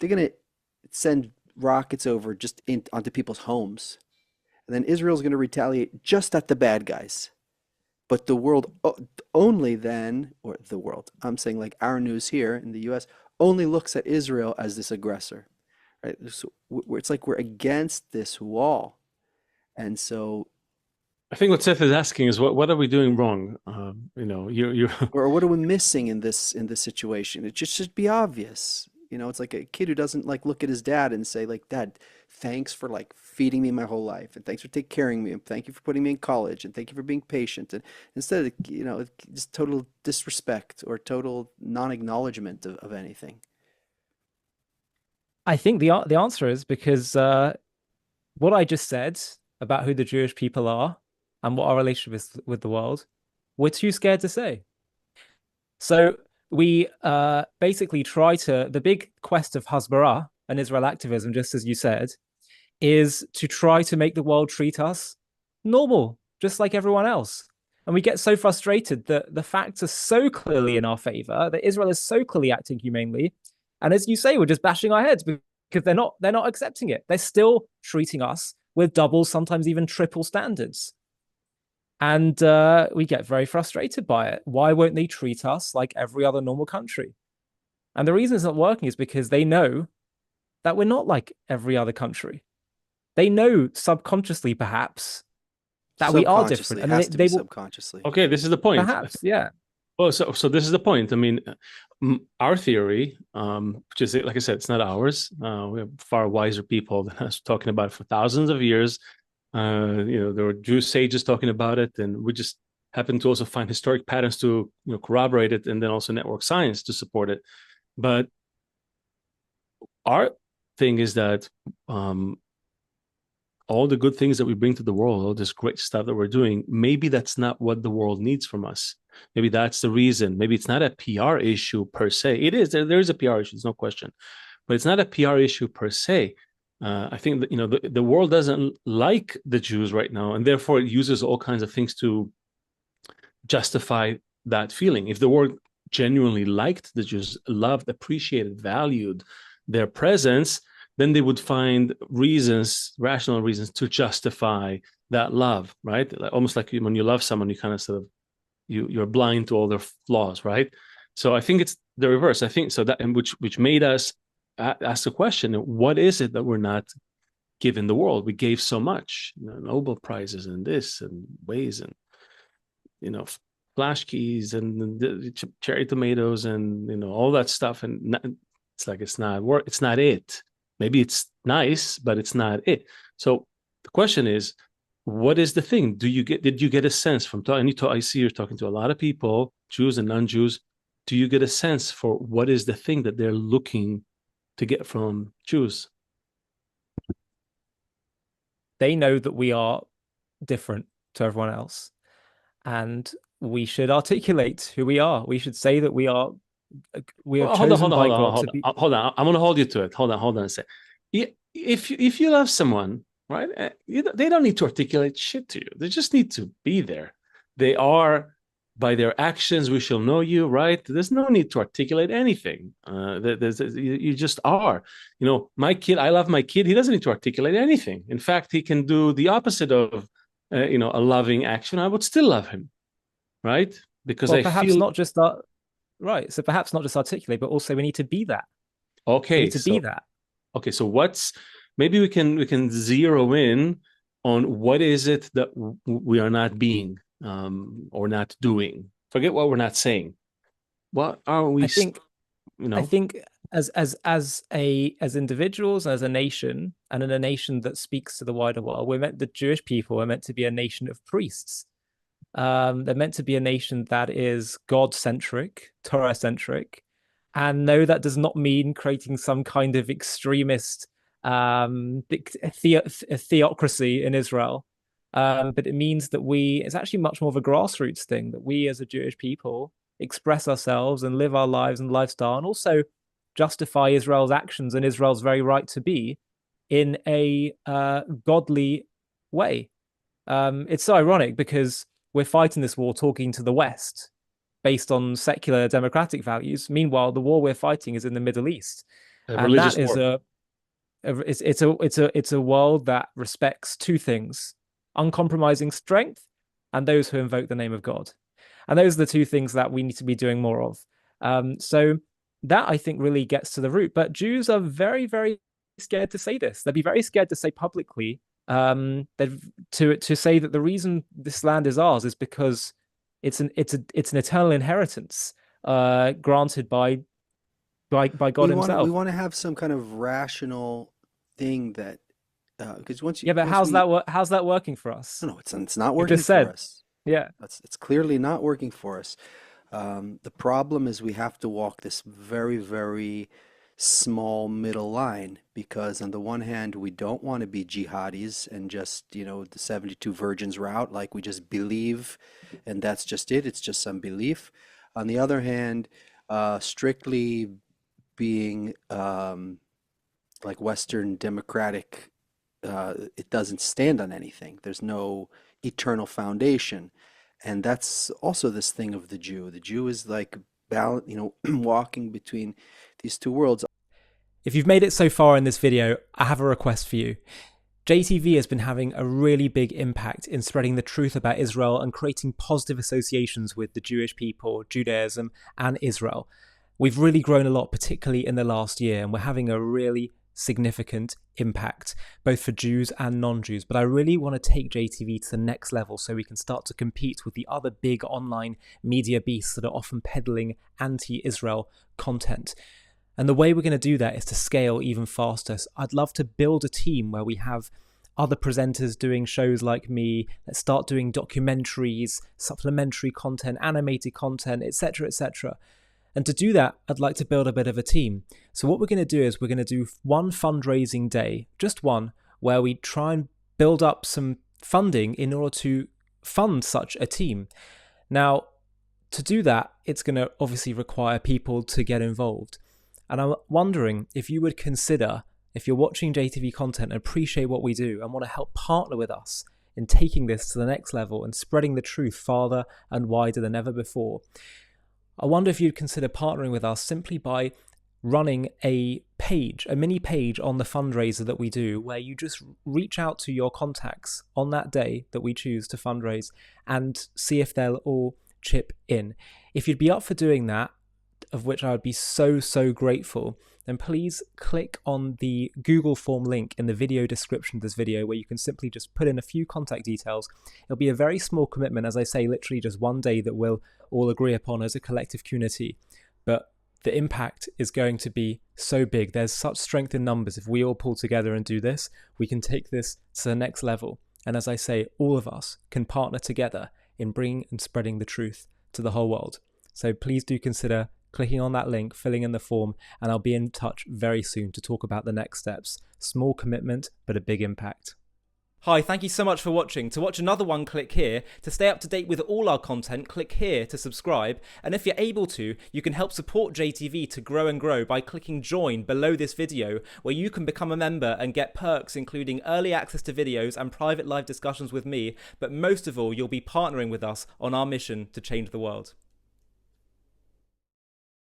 they're gonna send rockets over just onto people's homes, and then Israel's gonna retaliate just at the bad guys. But the world only then, or the world, I'm saying like our news here in the US, only looks at Israel as this aggressor, right? So it's like we're against this wall. And so, I think what Seth is asking is what are we doing wrong? You or what are we missing in this situation? It just should be obvious. You know, it's like a kid who doesn't like look at his dad and say like, "Dad, thanks for like feeding me my whole life, and thanks for taking caring of me, and thank you for putting me in college, and thank you for being patient." And instead, you know, just total disrespect or total non-acknowledgement of anything. I think the answer is because what I just said about who the Jewish people are and what our relationship is with the world, we're too scared to say. So we basically try to, the big quest of Hasbara and Israel activism, just as you said, is to try to make the world treat us normal, just like everyone else. And we get so frustrated that the facts are so clearly in our favor, that Israel is so clearly acting humanely. And as you say, we're just bashing our heads because they're not accepting it. They're still treating us with double, sometimes even triple standards. And we get very frustrated by it. Why won't they treat us like every other normal country? And the reason it's not working is because they know that we're not like every other country. They know subconsciously, perhaps, that we are different. Subconsciously, it And has to be they will, subconsciously. okay, this is the point. perhaps, yeah. Well, so this is the point. I mean, our theory, which is like I said, it's not ours. We have far wiser people than us talking about it for thousands of years. There were Jewish sages talking about it, and we just happen to also find historic patterns to corroborate it, and then also network science to support it. But our thing is that all the good things that we bring to the world, all this great stuff that we're doing, maybe that's not what the world needs from us. Maybe that's the reason. Maybe it's not a PR issue per se. It is. There is a PR issue. There's no question. But it's not a PR issue per se. I think that the world doesn't like the Jews right now, and therefore it uses all kinds of things to justify that feeling. If the world genuinely liked the Jews, loved, appreciated, valued their presence, then they would find reasons, rational reasons, to justify that love, right? Almost like when you love someone, you kind of sort of you're blind to all their flaws, right? So I think it's the reverse. I think so that, and which made us ask the question: what is it that we're not giving the world? We gave so much, Nobel prizes and this and ways and flash keys and the cherry tomatoes and all that stuff, and it's like it's not work. It's not it. Maybe it's nice, but it's not it. So the question is, what is the thing? Did you get a sense from talking? I see you're talking to a lot of people, Jews and non-Jews. Do you get a sense for what is the thing that they're looking to get from Jews? They know that we are different to everyone else. And we should articulate who we are. We should say that we are Well, chosen by God to be. hold on. I'm going to hold you to it. Hold on a sec. If you love someone, right, they don't need to articulate shit to you. They just need to be there. They are, by their actions we shall know you, right? There's no need to articulate anything. You just are. My kid, I love my kid. He doesn't need to articulate anything. In fact, he can do the opposite of a loving action. I would still love him, right? Because Well, I perhaps feel not just that. Right. So perhaps not just articulate, but also we need to be that. We okay. need to be So that. okay, so maybe we can zero in on what is it that we are not being, or not doing. Forget what we're not saying. What are we? I think You I know. think as individuals, as a nation, and in a nation that speaks to the wider world, the Jewish people are meant to be a nation of priests. They're meant to be a nation that is God-centric, Torah-centric, and no, that does not mean creating some kind of extremist theocracy in Israel. But it means that it's actually much more of a grassroots thing, that we as a Jewish people express ourselves and live our lives and lifestyle, and also justify Israel's actions and Israel's very right to be in a godly way. It's so ironic because we're fighting this war talking to the West based on secular democratic values. Meanwhile, the war we're fighting is in the Middle East. And religious that is war. it's a world that respects two things: uncompromising strength and those who invoke the name of God. And those are the two things that we need to be doing more of. So that, I think, really gets to the root. But Jews are very, very scared to say this. They'd be very scared to say publicly, to say that the reason this land is ours is because it's an eternal inheritance, granted by God Himself. We want to have some kind of rational thing that, because Yeah, but how's that working for us? no, it's not You working just for said, us. yeah. It's clearly not working for us. The problem is we have to walk this very, very small middle line, because on the one hand, we don't want to be jihadis and just, the 72 virgins route, like we just believe and that's just it. It's just some belief. On the other hand, strictly being like Western democratic, it doesn't stand on anything. There's no eternal foundation. And that's also this thing of the Jew. The Jew is like walking between these two worlds. If you've made it so far in this video, I have a request for you. JTV has been having a really big impact in spreading the truth about Israel and creating positive associations with the Jewish people, Judaism, and Israel. We've really grown a lot, particularly in the last year, and we're having a really significant impact, both for Jews and non-Jews. But I really want to take JTV to the next level so we can start to compete with the other big online media beasts that are often peddling anti-Israel content. And the way we're going to do that is to scale even faster. So I'd love to build a team where we have other presenters doing shows like me, that start doing documentaries, supplementary content, animated content, etc., etc. And to do that, I'd like to build a bit of a team. So what we're going to do is we're going to do one fundraising day, just one, where we try and build up some funding in order to fund such a team. Now, to do that, it's going to obviously require people to get involved. And I'm wondering if you would consider, if you're watching JTV content and appreciate what we do and want to help partner with us in taking this to the next level and spreading the truth farther and wider than ever before, I wonder if you'd consider partnering with us simply by running a mini page on the fundraiser that we do, where you just reach out to your contacts on that day that we choose to fundraise and see if they'll all chip in. If you'd be up for doing that, of which I would be so grateful, then please click on the Google form link in the video description of this video, where you can simply just put in a few contact details. It'll be a very small commitment, as I say, literally just one day that we'll all agree upon as a collective community. But the impact is going to be so big. There's such strength in numbers. If we all pull together and do this, we can take this to the next level. And as I say, all of us can partner together in bringing and spreading the truth to the whole world. So please do consider clicking on that link, filling in the form, and I'll be in touch very soon to talk about the next steps. Small commitment, but a big impact. Hi, thank you so much for watching. To watch another one, click here. To stay up to date with all our content, click here to subscribe. And if you're able to, you can help support JTV to grow and grow by clicking join below this video, where you can become a member and get perks including early access to videos and private live discussions with me. But most of all, you'll be partnering with us on our mission to change the world.